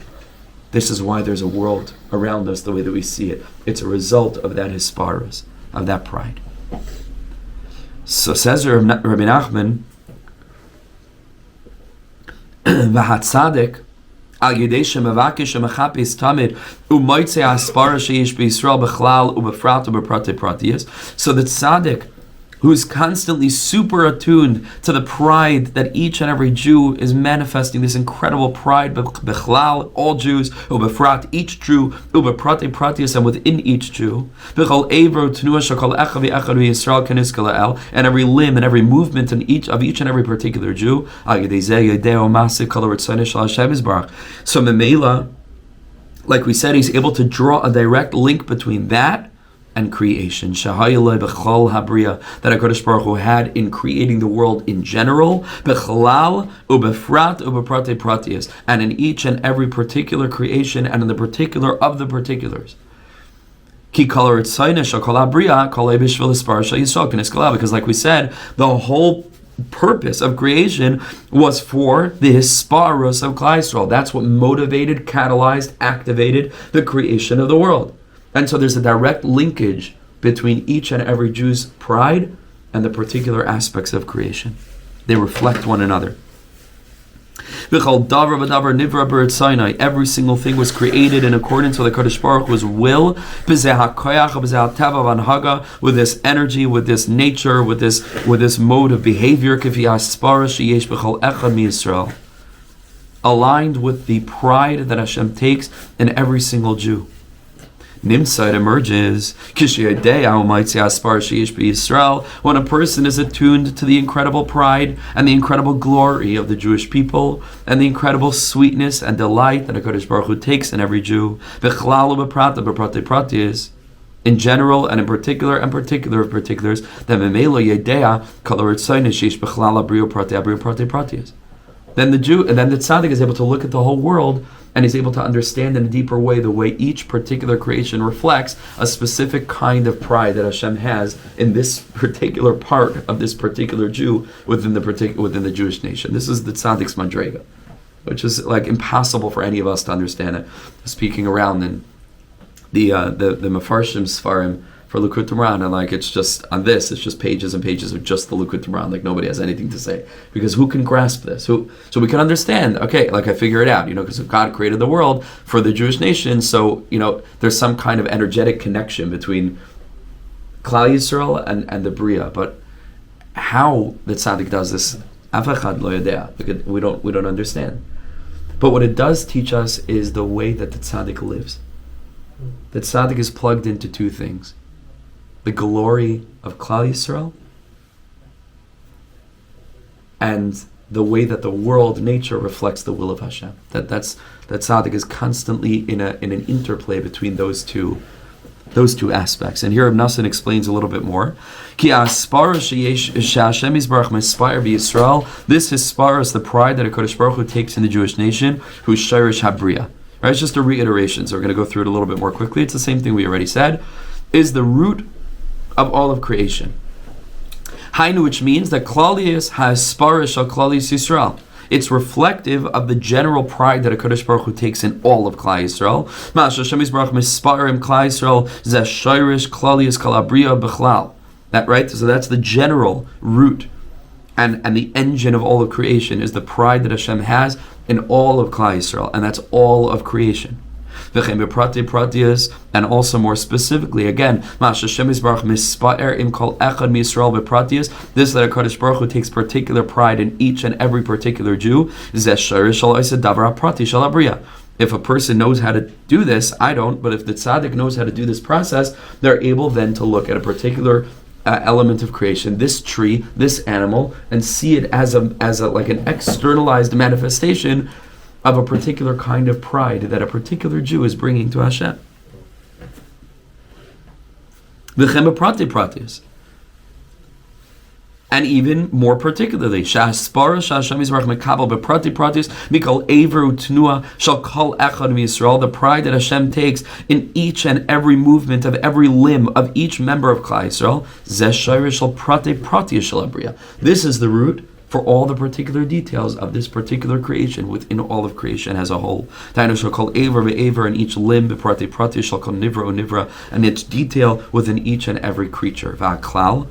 this is why there's a world around us the way that we see it. It's a result of that hisparos, of that pride. So says Rabbi Nachman, V'hatzadik al yedei shemavakish shemachapis tamid u'moitzei haspara sheyish b'Yisrael b'chlal u'befrat u'beprate pratius. So the tzaddik, who's constantly super attuned to the pride that each and every Jew is manifesting, this incredible pride, bechlal, all Jews, ubefrat, each Jew, ubeprate pratius, and within each Jew, bechol evro tnua shakol echav v'echad v'Yisrael keniska la'el, and every limb and every movement in each and every particular Jew, so Memela, like we said, he's able to draw a direct link between that and creation. Shahayalai b'chol habriya, that HaKadosh Baruch Hu had in creating the world in general, b'chalal ubefrat ubeprate pratius, and in each and every particular creation and in the particular of the particulars. Ki kol ritzayna shakol habriya kolei b'shvil hisparsha Yisrael k'niskala, because like we said, the whole purpose of creation was for the hisparos of Klal Yisrael. That's what motivated, catalyzed, activated the creation of the world. And so there's a direct linkage between each and every Jew's pride and the particular aspects of creation. They reflect one another. Every single thing was created in accordance with the HaKadosh Baruch Hu's will, with this energy, with this nature, with this mode of behavior, aligned with the pride that Hashem takes in every single Jew. Nimsa, it emerges when a person is attuned to the incredible pride and the incredible glory of the Jewish people and the incredible sweetness and delight that HaKadosh Baruch Hu takes in every Jew, in general and in particular and particular of particulars, then the Jew, and then the tzaddik is able to look at the whole world and is able to understand in a deeper way the way each particular creation reflects a specific kind of pride that Hashem has in this particular part of this particular Jew within the Jewish nation. This is the tzaddik's madrega, which is like impossible for any of us to understand it. Speaking around in the Mefarshim Sfarim for Likutei Moharan, and like it's just pages and pages of just the Likutei Moharan, like nobody has anything to say, because who can grasp this? So we can understand, okay, like I figure it out, because God created the world for the Jewish nation, so there's some kind of energetic connection between Klal Yisrael and the Bria, but how the tzaddik does this, Af echad lo yodea, we don't understand. But what it does teach us is the way that the tzaddik lives. The tzaddik is plugged into two things: the glory of Klal Yisrael and the way that the world, nature, reflects the will of Hashem. That tzaddik is constantly in an interplay between those two aspects. And here Reb Nassan explains a little bit more. Ki haspara she'Hashem Yisbarach mispire b'Yisrael. This hispara is the pride that HaKadosh Baruch Hu takes in the Jewish nation, who's shirish habriya. Right? It's just a reiteration, so we're going to go through it a little bit more quickly. It's the same thing we already said. Is the root of all of creation. Hainu, which means that Klalius has sparish al Klalius Yisrael. It's reflective of the general pride that HaKadosh Baruch Hu takes in all of Klal Yisrael. That right? So that's the general root and the engine of all of creation is the pride that Hashem has in all of Klal Yisrael, and that's all of creation. And also more specifically, again, this that HaKadosh Baruch Hu takes particular pride in each and every particular Jew. If a person knows how to do this, I don't, but if the tzaddik knows how to do this process, they're able then to look at a particular element of creation, this tree, this animal, and see it as a like an externalized manifestation of a particular kind of pride that a particular Jew is bringing to Hashem. And even more particularly, the pride that Hashem takes in each and every movement of every limb of each member of Klal Yisrael. This is the root for all the particular details of this particular creation within all of creation as a whole. Dainu shall call Aver be'aver, and each limb be'prati prati shall call Nivra o Nivra, and its detail within each and every creature. Va'klal,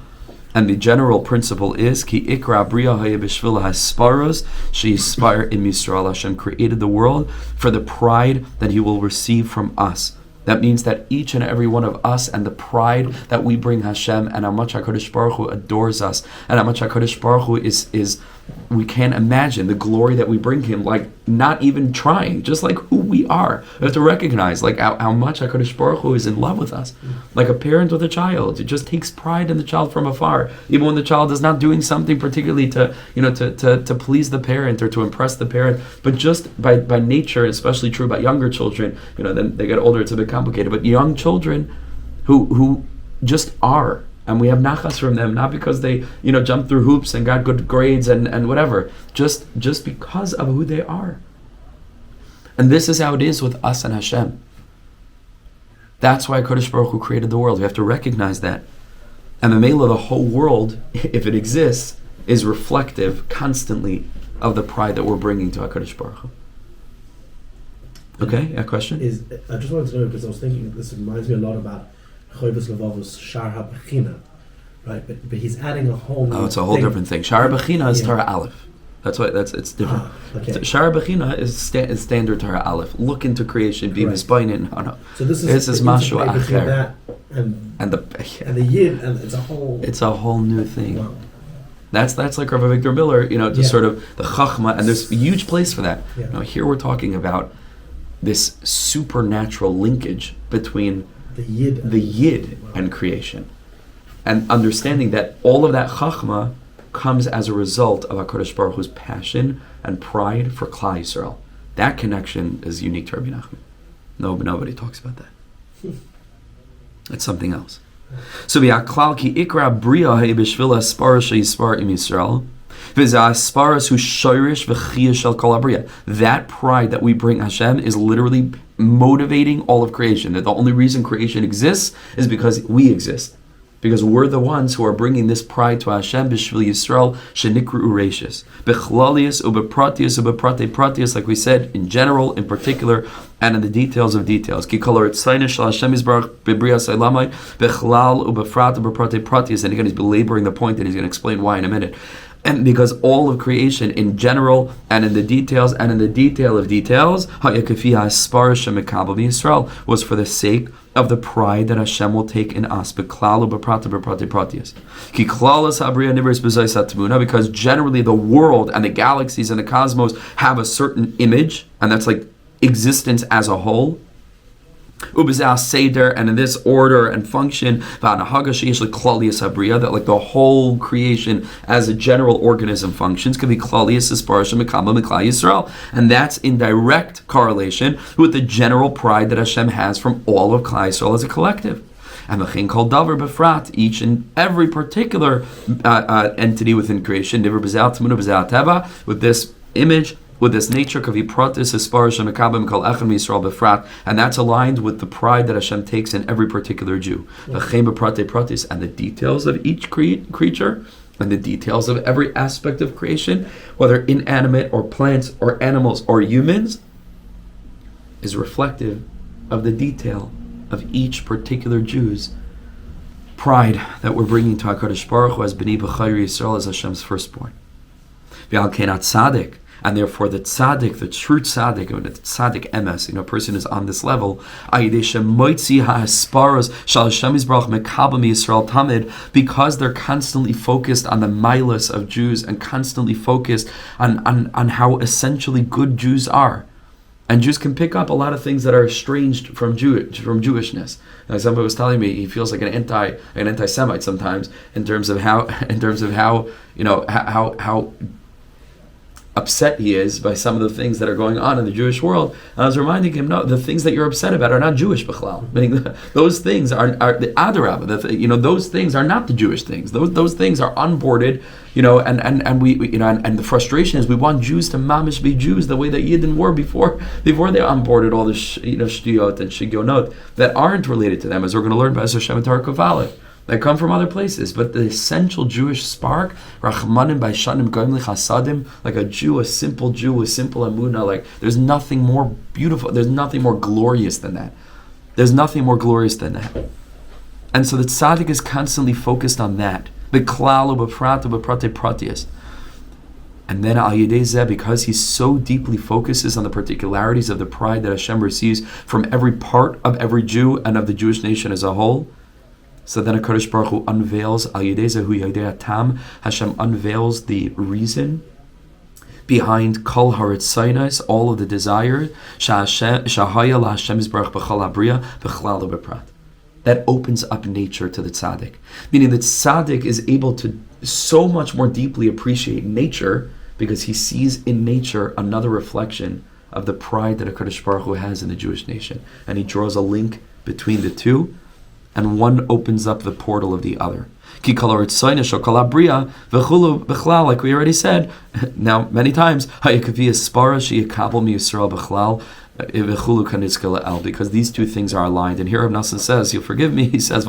and the general principle is Ki ikra bria haya b'shvil hasparos sheyispar im Yisrael. Hashem created the world for the pride that He will receive from us. That means that each and every one of us and the pride that we bring Hashem, and how much HaKadosh Baruch Hu adores us, and how much HaKadosh Baruch Hu is we can't imagine the glory that we bring Him, like not even trying, just like who we are. We have to recognize like how much HaKadosh Baruch Hu is in love with us. Like a parent with a child, it just takes pride in the child from afar, even when the child is not doing something particularly to please the parent or to impress the parent, but just by nature, especially true about younger children. Then they get older, it's a bit complicated, but young children who just are. And we have nachas from them, not because they, jumped through hoops and got good grades and whatever, just because of who they are. And this is how it is with us and Hashem. That's why Kodesh Baruch Hu created the world. We have to recognize that. And Mamela, the whole world, if it exists, is reflective constantly of the pride that we're bringing to HaKadosh Baruch Hu. Okay, a question? I just wanted to know, because I was thinking, this reminds me a lot about Choyvus Levavos Shar HaBechina, right? But he's adding a whole new it's a whole different thing. Shar HaBechina is Torah Aleph. That's why it's different. Okay. Shar HaBechina is standard Torah Aleph. Look into creation, be mispainin. No. So this is Mashu Acher. Acher. And the Yid, and it's a whole new thing. Wow. That's like Rabbi Victor Miller, sort of the Chachma, and there's a huge place for that. Yeah. Now here we're talking about this supernatural linkage between the Yid and creation, and understanding that all of that Chachma comes as a result of HaKadosh Baruch Hu's passion and pride for Klal Yisrael. That connection is unique to Rabbi Nachman. Nobody talks about that. It's something else. So v'aklal ki ikra bria hay b'shvil haspara sheyispar im Yisrael v'za'asparas hu shoirish v'chiyah shel kol habriya. That pride that we bring Hashem is literally motivating all of creation. That the only reason creation exists is because we exist. Because we're the ones who are bringing this pride to Hashem, b'shvil Yisrael, shenikru ureishis, b'chlalius u'bepratius u'beprate-pratius, like we said, in general, in particular, and in the details of details. Ki kol ha'ritzaynus shel Hashem yisbarach b'brias ha'olamot, b'chlal u'befrat u'beprate-pratius, and again, he's belaboring the point, and he's going to explain why in a minute. And because all of creation in general and in the details and in the detail of details was for the sake of the pride that Hashem will take in us. Because generally the world and the galaxies and the cosmos have a certain image, and that's like existence as a whole. Seder, and in this order and function, that like the whole creation as a general organism functions, could be and that's in direct correlation with the general pride that Hashem has from all of Klal Yisrael as a collective. And the thing called davar befrat, each and every particular entity within creation, with this image, with this nature, and that's aligned with the pride that Hashem takes in every particular Jew. And the details of each creature, and the details of every aspect of creation, whether inanimate or plants or animals or humans, is reflective of the detail of each particular Jew's pride that we're bringing to HaKadosh Baruch Hu as B'nai B'chayr Yisrael, as Hashem's firstborn. V'al kenat tzaddik. And therefore the tzaddik, the true tzaddik, or the tzaddik emes, a person who's on this level, because they're constantly focused on the milas of Jews and constantly focused on how essentially good Jews are. And Jews can pick up a lot of things that are estranged from Jewishness. Like somebody was telling me, he feels like an anti-Semite sometimes in terms of how how upset he is by some of the things that are going on in the Jewish world. And I was reminding him, no, the things that you're upset about are not Jewish, b'chlal. Meaning those things are the adarab. Those things are not the Jewish things. Those things are unboarded. And we and the frustration is we want Jews to mamish be Jews the way that Yidden were before they onboarded all the shtiyot and shigionot that aren't related to them, as we're going to learn by Hashem and Torah Kovalet, that come from other places. But the essential Jewish spark, Rachmanim by Shanim Goim Chasadim, like a Jew, a simple Amunah, like there's nothing more beautiful, there's nothing more glorious than that. There's nothing more glorious than that. And so the tzaddik is constantly focused on that. The klal b'prat b'prate pratius. And then al yedei zeh, because he so deeply focuses on the particularities of the pride that Hashem receives from every part of every Jew and of the Jewish nation as a whole. So then HaKadosh Baruch Hu unveils al yedei zeh hu yedei tam. Hashem unveils the reason behind kol haritzainos, all of the desire shahaya la Hashem yisbarach b'chol habriya b'chlal b'prat. That opens up nature to the tzaddik. Meaning that tzaddik is able to so much more deeply appreciate nature because he sees in nature another reflection of the pride that HaKadosh Baruch Hu has in the Jewish nation. And he draws a link between the two, and one opens up the portal of the other. Like we already said, now many times, because these two things are aligned. And here Rav Nosson says, you'll forgive me, he says,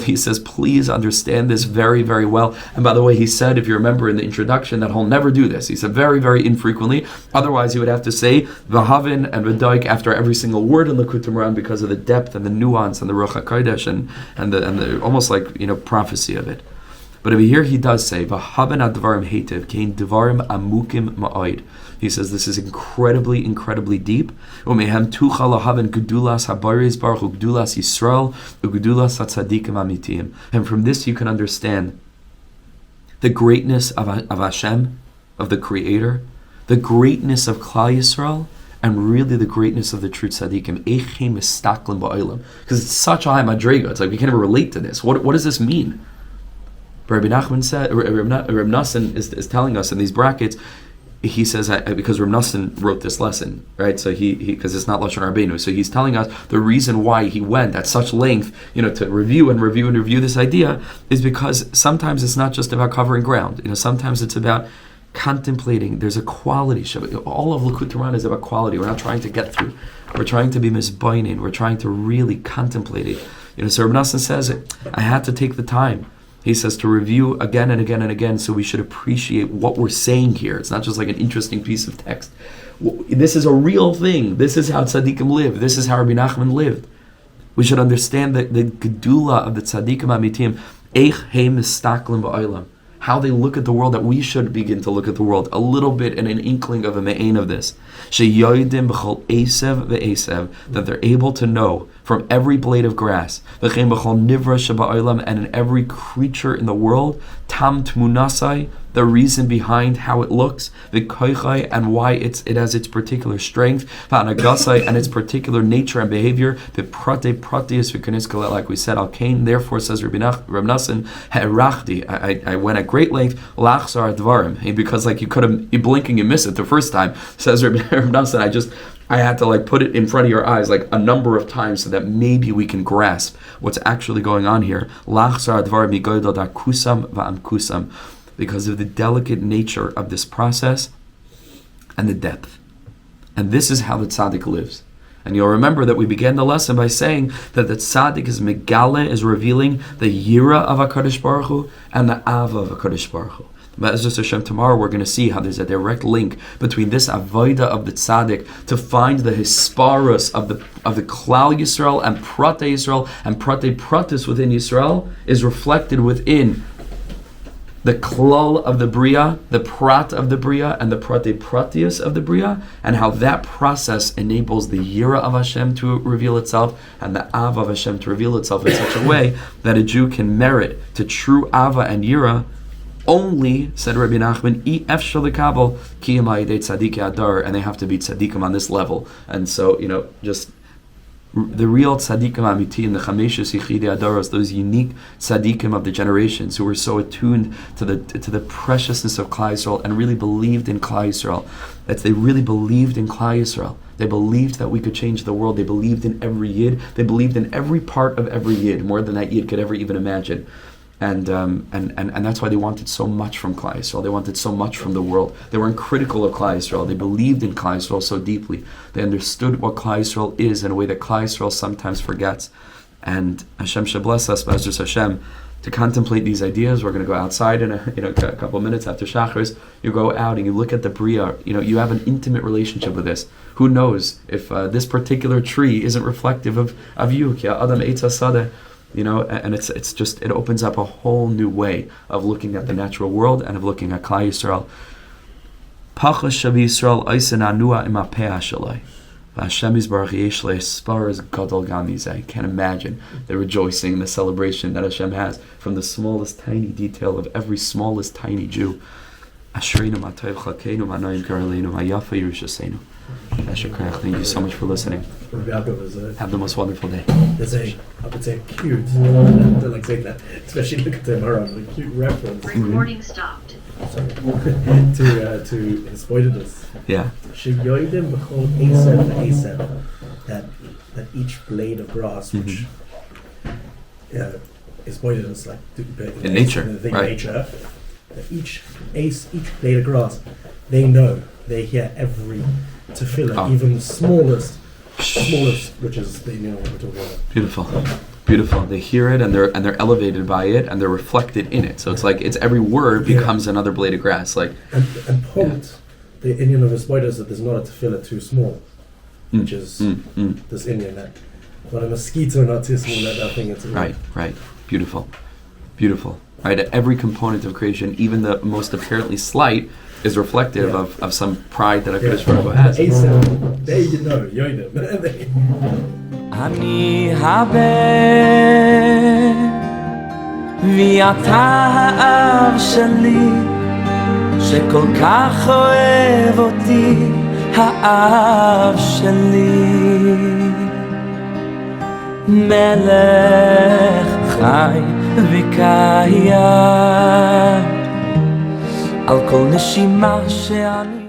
he says, please understand this very, very well. And by the way, he said, if you remember in the introduction, that he'll never do this. He said very, very infrequently. Otherwise, he would have to say V'havin and V'daik after every single word in Likutei Moharan because of the depth and the nuance and the Ruach HaKodesh and the almost like prophecy of it. But over here he does say V'havin advarim heitev kein dvarim amukim ma'od. He says this is incredibly, incredibly deep. And from this you can understand the greatness of Hashem, of the Creator, the greatness of Klal Yisrael, and really the greatness of the true tzaddikim. Because it's such a high madrega. It's like we can't even relate to this. What does this mean? Rabbi Nachman said, Reb Nosson is telling us in these brackets. He says, because Reb Nosson wrote this lesson, right? So he because it's not Lashon Rabbeinu, so he's telling us the reason why he went at such length, to review this idea, is because sometimes it's not just about covering ground. Sometimes it's about contemplating. There's a quality. All of Likutei Moharan is about quality. We're not trying to get through. We're trying to be misbainin. We're trying to really contemplate it. So Reb Nosson says, I had to take the time. He says to review again and again and again, so we should appreciate what we're saying here. It's not just like an interesting piece of text. This is a real thing. This is how tzaddikim live. This is how Rabbi Nachman lived. We should understand the gedula of the tzaddikim amitim, eich heim mistaklim ba'olam, how they look at the world, that we should begin to look at the world a little bit in an inkling of a me'ain of this. Sheyoidim b'chol esev ve'esev, that they're able to know from every blade of grass, v'chein b'chol nivra sheba'olam, and in every creature in the world, tam tmunasai, the reason behind how it looks, v'koichai, and why it has its particular strength, v'anagasai, and its particular nature and behavior, v'prate pratius v'koniskala, like we said, al-kain, therefore says Reb Nosson, ha'erachdi, I went at great length, lachzar advarim, because like you blinking, you miss it the first time, says Reb Nosson, I had to put it in front of your eyes a number of times so that maybe we can grasp what's actually going on here. Lachzar advarim migoydod akusam va'amkusam, because of the delicate nature of this process and the depth. And this is how the tzaddik lives. And you'll remember that we began the lesson by saying that the tzaddik is megale, is revealing the yira of HaKadosh Baruch Hu and the ava of HaKadosh Baruch Hu. But as Hashem, tomorrow we're going to see how there's a direct link between this avodah of the tzaddik to find the hisparus of the Klal Yisrael and Prate Yisrael, and Prate Pratis within Yisrael is reflected within the klal of the bria, the prat of the bria, and the prate pratius of the bria, and how that process enables the yira of Hashem to reveal itself and the ava of Hashem to reveal itself in such a way that a Jew can merit to true ava and yira Only, said Rabbi Nachman, efshar lekabel kiyam ha'yidei tzadikei adar, and they have to be tzadikim on this level. And so, just the real tzadikim amiti in the chameshes yichidei adaros, those unique tzadikim of the generations who were so attuned to the preciousness of Klal Yisrael and really believed in Klal Yisrael. That they really believed in Klal Yisrael. They believed that we could change the world. They believed in every yid. They believed in every part of every yid, more than that yid could ever even imagine. And that's why they wanted so much from Klal Yisrael. They wanted so much from the world. They weren't critical of Klal Yisrael. They believed in Klal Yisrael so deeply. They understood what Klal Yisrael is in a way that Klal Yisrael sometimes forgets. And Hashem should bless us, B'ezras Hashem, to contemplate these ideas. We're going to go outside in a couple of minutes after shacharis. You go out and you look at the bria. You have an intimate relationship with this. Who knows if this particular tree isn't reflective of you? Ki Adam Eitz Hasadeh. And it opens up a whole new way of looking at the natural world and of looking at Klal Yisrael. Pachas Shavi Yisrael Eisen Anua Ima Peah Shalai. Hashem Yisbarach Yesh Le Sparas Gadol Gam Yizeh. I can't imagine the rejoicing, the celebration that Hashem has from the smallest tiny detail of every smallest tiny Jew. Ashreinu Ma'tayv Chalkeinu Ma'noim Karaleinu Ma'yafa Yerushaseinu. Thank you so much for listening. Have the most wonderful day. There's I would say cute, I don't like saying that, especially Likutei Moharan, a cute reference. Recording stopped. to exploitedness. Yeah. SHIURIM b'chol Asef, that each blade of grass, which exploitedness, like in nature, right? Nature, that each blade of grass, they hear every tefillah, even smallest, which is what we're talking about. Beautiful. They hear it and they're elevated by it and they're reflected in it. So it's like every word becomes another blade of grass. Like and point the Indian of the spoilers that there's not a tefillah too small, which is this Indian that not a mosquito not too small. That thing it's right. Beautiful. Right, every component of creation, even the most apparently slight, is reflective of some pride that HaKadosh Baruch Hu has. There you know, Yoidim. אני הבן ואתה האב שלי שכל כך אוהב אותי האב שלי מלך חי וקיים על כל נשימה שאני